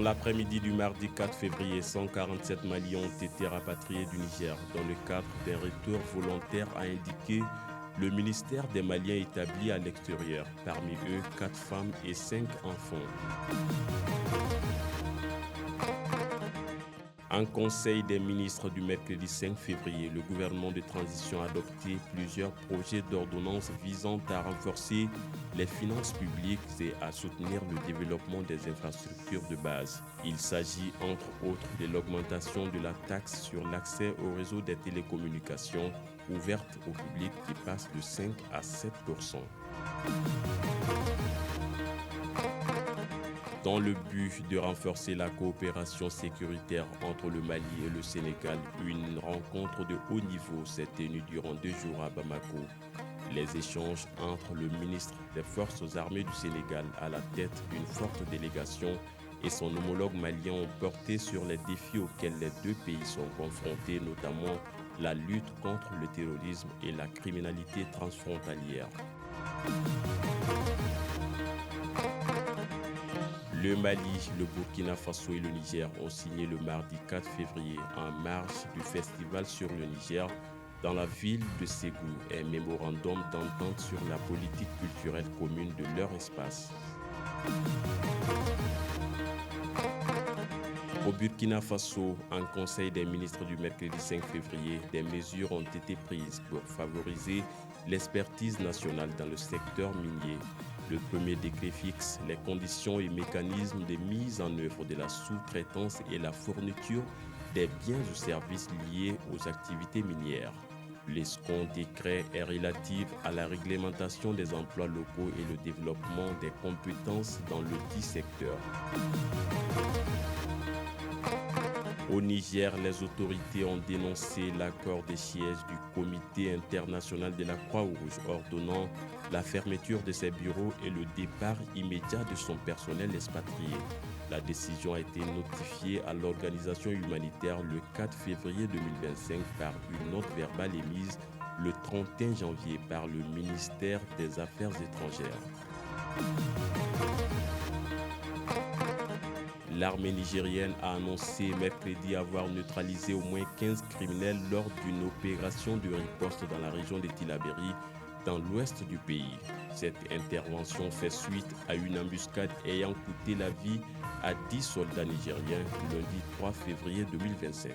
Dans l'après-midi du mardi 4 février, 147 Maliens ont été rapatriés du Niger dans le cadre d'un retour volontaire, a indiqué le ministère des Maliens établis à l'extérieur. Parmi eux, 4 femmes et 5 enfants. En conseil des ministres du mercredi 5 février, le gouvernement de transition a adopté plusieurs projets d'ordonnance visant à renforcer les finances publiques et à soutenir le développement des infrastructures de base. Il s'agit entre autres de l'augmentation de la taxe sur l'accès au réseau des télécommunications ouverte au public qui passe de 5 à 7%. Dans le but de renforcer la coopération sécuritaire entre le Mali et le Sénégal, une rencontre de haut niveau s'est tenue durant 2 jours à Bamako. Les échanges entre le ministre des Forces armées du Sénégal à la tête d'une forte délégation et son homologue malien ont porté sur les défis auxquels les deux pays sont confrontés, notamment la lutte contre le terrorisme et la criminalité transfrontalière. Le Mali, le Burkina Faso et le Niger ont signé le mardi 4 février en marge du festival sur le Niger dans la ville de Ségou un mémorandum d'entente sur la politique culturelle commune de leur espace. Au Burkina Faso, en conseil des ministres du mercredi 5 février, des mesures ont été prises pour favoriser l'expertise nationale dans le secteur minier. Le premier décret fixe les conditions et mécanismes de mise en œuvre de la sous-traitance et la fourniture des biens ou services liés aux activités minières. Le second décret est relatif à la réglementation des emplois locaux et le développement des compétences dans le dit secteur. Au Niger, les autorités ont dénoncé l'accord de siège du Comité international de la Croix-Rouge ordonnant la fermeture de ses bureaux et le départ immédiat de son personnel expatrié. La décision a été notifiée à l'organisation humanitaire le 4 février 2025 par une note verbale émise le 31 janvier par le ministère des Affaires étrangères. L'armée nigérienne a annoncé mercredi avoir neutralisé au moins 15 criminels lors d'une opération de riposte dans la région de Tillabéri, dans l'ouest du pays. Cette intervention fait suite à une embuscade ayant coûté la vie à 10 soldats nigériens lundi 3 février 2025.